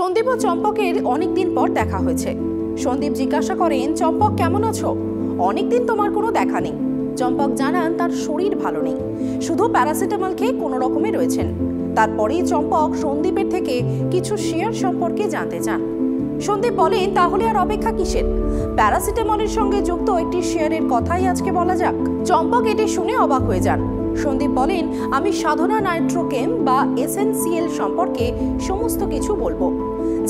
সন্দীপ ও চম্পকের অনেকদিন পর দেখা হয়েছে। সন্দীপ জিজ্ঞাসা করেন, চম্পক কেমন আছো? অনেকদিন তোমার কোনো দেখা নেই। চম্পক জানান তার শরীর ভালো নেই, শুধু প্যারাসিটামল খেয়ে কোনো রকমে রয়েছেন। তারপরেই চম্পক সন্দীপের থেকে কিছু শেয়ার সম্পর্কে জানতে চান। সন্দীপ বলেন, তাহলে আর অপেক্ষা কিসের? প্যারাসিটামলের সঙ্গে যুক্ত একটি শেয়ারের কথাই আজকে বলা যাক। চম্পক এটি শুনে অবাক হয়ে যান। সন্দীপ বলেন, আমি সাধনা নাইট্রোকেম বা এসএনসিএল সম্পর্কে সমস্ত কিছু বলবো,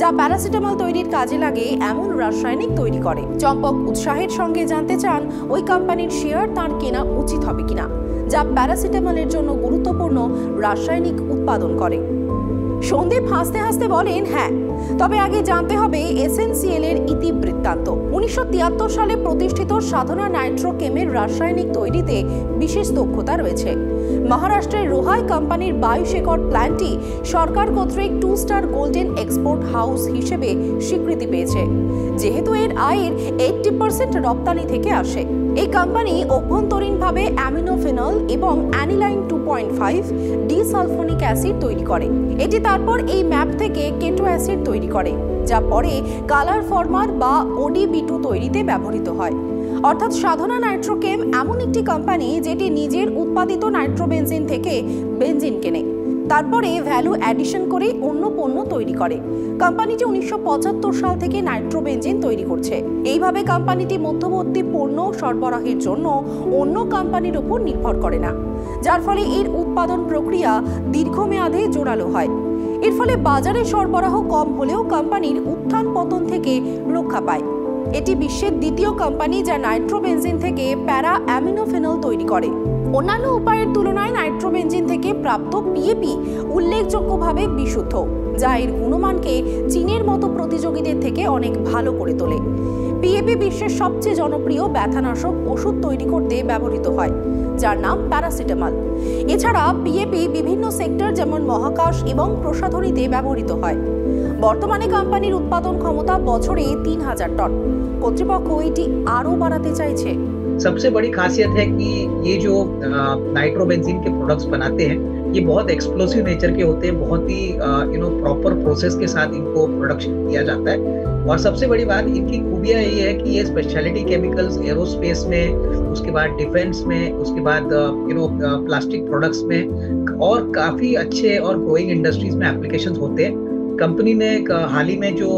যা প্যারাসিটামল তৈরির কাজে লাগে এমন রাসায়নিক তৈরি করে। চম্পক উৎসাহের সঙ্গে জানতে চান ওই কোম্পানির শেয়ার তার কেনা উচিত হবে কিনা, যা প্যারাসিটামলের জন্য গুরুত্বপূর্ণ রাসায়নিক উৎপাদন করে। সন্দীপ হাসতে হাসতে বলেন, হ্যাঁ, তবে আগে জানতে হবে এসএনসিএল এর ইতিবৃত্তান্ত। 1973 সালে প্রতিষ্ঠিত সাধনা নাইট্রোকেমের রাসায়নিক তৈরিতে বিশেষ দক্ষতা রয়েছে। মহারাষ্ট্রের রোহাই কোম্পানির 22 একর প্ল্যান্টটি সরকার কর্তৃক 2 স্টার গোল্ডেন এক্সপোর্ট হাউস হিসেবে স্বীকৃতি পেয়েছে, যেহেতু এর আয়ের 80% রপ্তানি থেকে আসে। এই কোম্পানি অভ্যন্তরীণভাবে অ্যামিনোফেনল এবং অ্যানিলাইন 2.5 ডিসালফোনিক অ্যাসিড তৈরি করে। এটি তারপর এই ম্যাপ থেকে কেটো অ্যাসিড তৈরি করে, যা পরে কালার ফর্মার বা ODB2 তৈরিতে ব্যবহৃত হয়। অর্থাৎ সাধনা নাইট্রোকেম এমন একটি কোম্পানি যেটি নিজের উৎপাদিত নাইট্রোবেনজিন থেকে বেনজিন কেনে, তারপরে ভ্যালু অ্যাডিশন করে অন্য পণ্য তৈরি করে। কোম্পানিটি 1975 সাল থেকে নাইট্রোবেনজিন তৈরি করছে। এইভাবে কোম্পানিটি মধ্যবর্তী পণ্য সরবরাহের জন্য অন্য কোম্পানির উপর নির্ভর করে না, যার ফলে এর উৎপাদন প্রক্রিয়া দীর্ঘমেয়াদে জোরালো হয়। এর ফলে বাজারে সরবরাহ কম হলেও কোম্পানির উত্থান পতন থেকে রক্ষা পায়। এটি বিশ্বের দ্বিতীয় কোম্পানি যা নাইট্রোবেনজিন থেকে প্যারা অ্যামিনোফেনল তৈরি করে। অন্যান্য উপায়ের তুলনায় নাইট্রোবেনজিন থেকে প্রাপ্ত পিএপি উল্লেখযোগ্যভাবে বিশুদ্ধ, যা এর গুণমানকে চীনের মতো প্রতিযোগীদের থেকে অনেক ভালো করে তোলে। পিএপি বিশ্বের সবচেয়ে জনপ্রিয় ব্যথানাশক ওষুধ তৈরি করতে ব্যবহৃত হয়, যার নাম প্যারাসিটামল। এছাড়া পিএপি বিভিন্ন সেক্টর যেমন মহাকাশ এবং প্রসাধনীতে ব্যবহৃত হয়। বর্তমানে কোম্পানির উৎপাদন ক্ষমতা বছরে 3000 টন। কর্তৃপক্ষ এটি আরও বাড়াতে চাইছে। सबसे बड़ी खासियत है कि ये जो नाइट्रोबेंजीन के प्रोडक्ट्स बनाते हैं, ये बहुत एक्सप्लोसिव नेचर के होते हैं, बहुत ही प्रॉपर प्रोसेस के साथ इनको प्रोडक्शन किया जाता है। और सबसे बड़ी बात इनकी खूबियां ये है कि ये स्पेशलिटी केमिकल्स एरोस्पेस में, उसके बाद डिफेंस में, उसके बाद प्लास्टिक प्रोडक्ट्स में और काफी अच्छे और ग्रोइंग इंडस्ट्रीज में एप्लीकेशंस होते हैं। कंपनी ने हाल ही में जो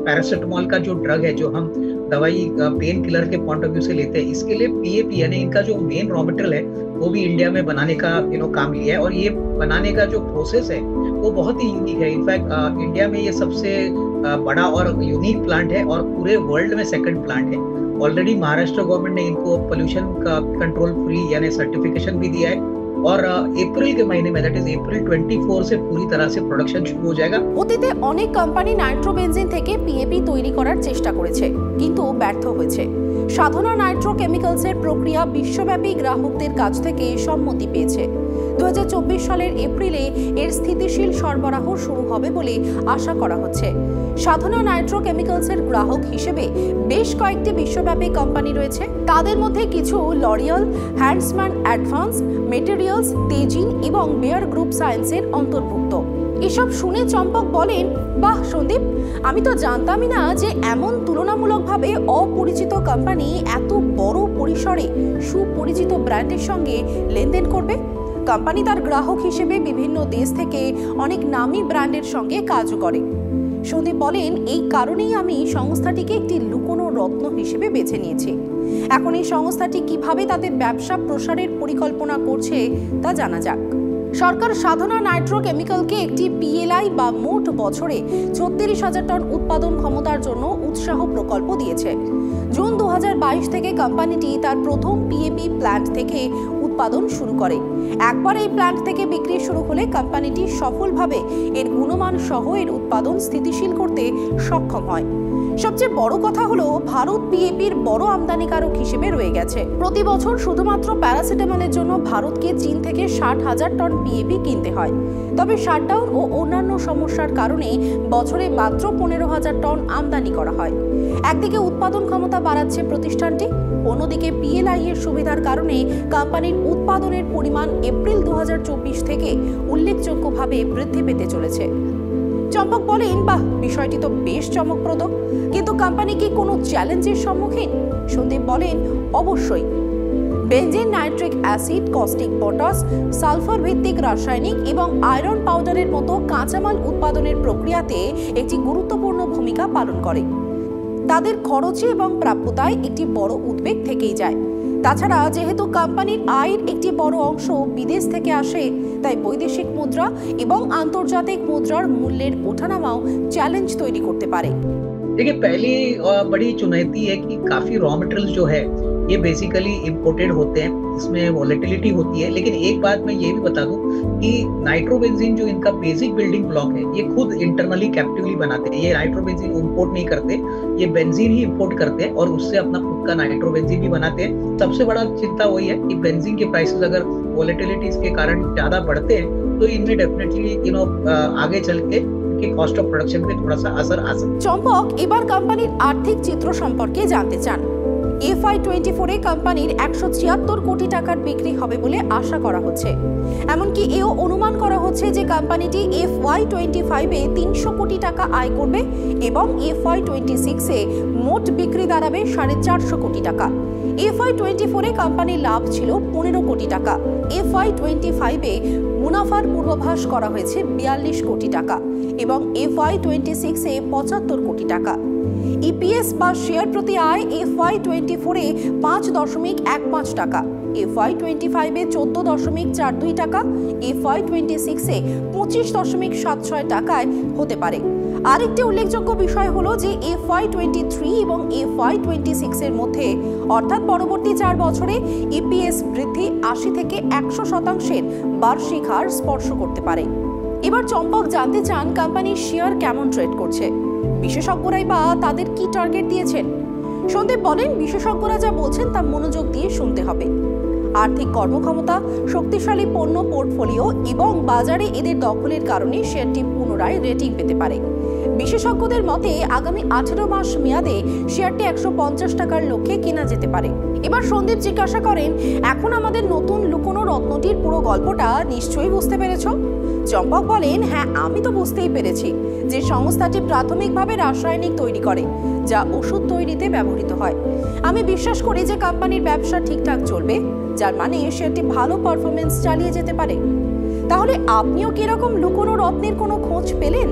पैरासिटामोल का जो ड्रग है, जो हम दवाई पेन किलर के पॉइंट ऑफ व्यू से लेते हैं, इसके लिए पीएपी यानी इनका जो मेन रॉ मटेरियल है वो भी इंडिया में बनाने का काम लिया है। और ये बनाने का जो प्रोसेस है वो बहुत ही यूनिक है। इनफैक्ट इंडिया में ये सबसे बड़ा और यूनिक प्लांट है और पूरे वर्ल्ड में सेकंड प्लांट है। ऑलरेडी महाराष्ट्र गवर्नमेंट ने इनको पोल्यूशन का कंट्रोल फ्री यानी सर्टिफिकेशन भी दिया है और अप्रैल के महीने में, दैट इज अप्रैल 24 से पूरी तरह से प्रोडक्शन शुरू हो जाएगा। অতীতে অনেক কোম্পানি নাইট্রোবেনজিন থেকে পিএপি তৈরি করার চেষ্টা করেছে, কিন্তু ব্যর্থ হয়েছে। সাধনা নাইট্রোকেমিক্যালসের প্রক্রিয়া বিশ্বব্যাপী গ্রাহকদের কাছ থেকে সম্মতি পেয়েছে। 2024 সালের এপ্রিলে এর স্থিতিশীল সরবরাহ শুরু হবে বলে আশা করা হচ্ছে। সাধনা নাইট্রোকেমিক্যালসের গ্রাহক হিসেবে বেশ কয়েকটি বিশ্বব্যাপী কোম্পানি রয়েছে। তাদের মধ্যে কিছু লরিয়াল, হ্যান্ডসম্যান অ্যাডভান্স মেটেরিয়ালস, তেজিন এবং বেয়ার গ্রুপ সায়েন্সের অন্তর্ভুক্ত। এসব শুনে চম্পক বলেন, বাহ সন্দীপ, আমি তো জানতামই না যে এমন তুলনামূলকভাবে অপরিচিত কোম্পানি এত বড় পরিসরে সুপরিচিত ব্র্যান্ডের সঙ্গে লেনদেন করবে। কোম্পানি তার গ্রাহক হিসেবে বিভিন্ন দেশ থেকে অনেক নামী ব্র্যান্ডের সঙ্গে কাজও করে। সন্দীপ বলেন, এই কারণেই আমি সংস্থাটিকে একটি লুকোনো রত্ন হিসেবে বেছে নিয়েছি। এখন এই সংস্থাটি কিভাবে তাদের ব্যবসা প্রসারের পরিকল্পনা করছে তা জানা যাক। সরকার সাধনা নাইট্রোকেমিক্যালকে একটি পিএলআই বা মোট বছরে 36,000 টন উৎপাদন ক্ষমতার জন্য উৎসাহ প্রকল্প দিয়েছে। জুন 2022 থেকে কোম্পানিটি তার প্রথম পিএপি প্ল্যান্ট থেকে উৎপাদন শুরু করে। একবার এই প্ল্যান্ট থেকে বিক্রি শুরু হলে কোম্পানিটি সফলভাবে এর গুণমান সহ এর উৎপাদন স্থিতিশীল করতে সক্ষম হয়। সবচেয়ে বড় কথা হলো, ভারত পিএপির বড় আমদানিকারক হিসেবে রয়ে গেছে। প্রতি বছর শুধুমাত্র প্যারাসিটামলের জন্য ভারতকে চীন থেকে 60,000 টন পিএপি কিনতে হয়। তবে শাটডাউন ও অন্যান্য সমস্যার কারণে বছরে মাত্র 15,000 টন আমদানি করা হয়। একদিকে উৎপাদন ক্ষমতা বাড়াচ্ছে প্রতিষ্ঠানটি, অন্যদিকে পিএলআই এর সুবিধার কারণে কোম্পানির উৎপাদনের পরিমাণ এপ্রিল 2024 থেকে উল্লেখযোগ্যভাবে বৃদ্ধি পেতে চলেছে। চম্পক বলেন, বাহ, বিষয়টি তো বেশ চমকপ্রদ, কিন্তু কোম্পানি কি কোনো চ্যালেঞ্জের সম্মুখীন? সন্দীপ বলেন, অবশ্যই। Benzene, nitric acid, caustic potash, sulphur ভিত্তিক রাসায়নিক এবং আয়রন পাউডারের মতো কাঁচামাল উৎপাদনের প্রক্রিয়াতে একটি গুরুত্বপূর্ণ ভূমিকা পালন করে। তাদের খরচে এবং প্রাপ্যতায় একটি বড় উদ্বেগ থেকেই যায়। তাছাড়া যেহেতু কোম্পানির আয়ের একটি বড় অংশ বিদেশ থেকে আসে, তাই বৈদেশিক মুদ্রা এবং আন্তর্জাতিক মুদ্রার মূল্যের ওঠানামাও চ্যালেঞ্জ তৈরি করতে পারে। देखिए, पहली बड़ी चुनौती है कि काफी रॉ मटेरियल्स जो है ये बेसिकली इंपोर्टेड होते हैं, इसमें वॉलेटिलिटी होती है। लेकिन एक बात मैं ये भी बता दूं कि नाइट्रोबेंजीन जो इनका बेसिक बिल्डिंग ब्लॉक है, ये खुद इंटरनली कैप्टिवली बनाते हैं। ये नाइट्रोबेंजीन इंपोर्ट नहीं करते, ये बेंजीन ही इंपोर्ट करते हैं और उससे अपना खुद का नाइट्रोबेंजीन भी बनाते हैं। सबसे बड़ा चिंता वही है कि बेंजीन के प्राइसेस अगर वॉलेटिलिटीज के कारण ज्यादा बढ़ते हैं तो इनमें डेफिनेटली आगे चल के কস্ট অফ প্রোডাকশন पे थोड़ा सा असर आ सकता है। চম্পক এবার কোম্পানির আর্থিক চিত্র সম্পর্কে জানতে চান। FY24 এ কোম্পানির 176 কোটি টাকার বিক্রি হবে বলে আশা করা হচ্ছে। এমনকি এও অনুমান করা হচ্ছে যে কোম্পানিটি FY25 এ 300 কোটি টাকা আয় করবে এবং FY26 এ মোট বিক্রি দাঁড়াবে 450 কোটি টাকা। FY24 এ কোম্পানির লাভ ছিল 15 কোটি টাকা। FY25 এ মুনাফার পূর্বাভাস করা হয়েছে 42 কোটি টাকা এবং FY26 এ 75 কোটি টাকা। ইপিএস বা শেয়ার প্রতি আয় FY24 এ 5.15 টাকা, FY25 এ 14.42 টাকা, FY26 এ 25.76 টাকায় হতে পারে। আরেকটি উল্লেখযোগ্য বিষয় হলো যে FY23 এবং FY26 এর মধ্যে অর্থাৎ পরবর্তী 4 বছরে ইপিএস বৃদ্ধি 80 থেকে 100% বার্ষিক হার স্পর্শ করতে পারে। এবার চম্পক জানতে চান কোম্পানির শেয়ার কেমন ট্রেড করছে, বিশেষজ্ঞরাই বা তাদের কি টার্গেট দিয়েছেন। সন্দীপ বলেন, বিশেষজ্ঞরা যা বলছেন তা মনোযোগ দিয়ে শুনতে হবে। আর্থিক কর্মক্ষমতা, শক্তিশালী পণ্য পোর্টফোলিও এবং বাজারে এদের দখলের কারণে শেয়ারটি পুনরায় রেটিং পেতে পারে। বিশেষজ্ঞদের মতে আগামী 18 মাস মেয়াদে শেয়ারটি 150 টাকার লক্ষ্যে কেনা যেতে পারে। এবার সন্দীপ জিজ্ঞাসা করেন, এখন আমাদের নতুন লুকোনো রত্নটির পুরো গল্পটা নিশ্চয়ই বুঝতে পেরেছ? চম্পক বলেন, হ্যাঁ, আমি তো বুঝতেই পেরেছি যে সংস্থাটি প্রাথমিকভাবে রাসায়নিক তৈরি করে যা ওষুধ তৈরিতে ব্যবহৃত হয়। আমি বিশ্বাস করি যে কোম্পানির ব্যবসা ঠিকঠাক চলবে, যার মানে শেয়ারটি ভালো পারফরমেন্স চালিয়ে যেতে পারে। তাহলে আপনিও কি এরকম লুকোনো রত্নের কোনো খোঁজ পেলেন?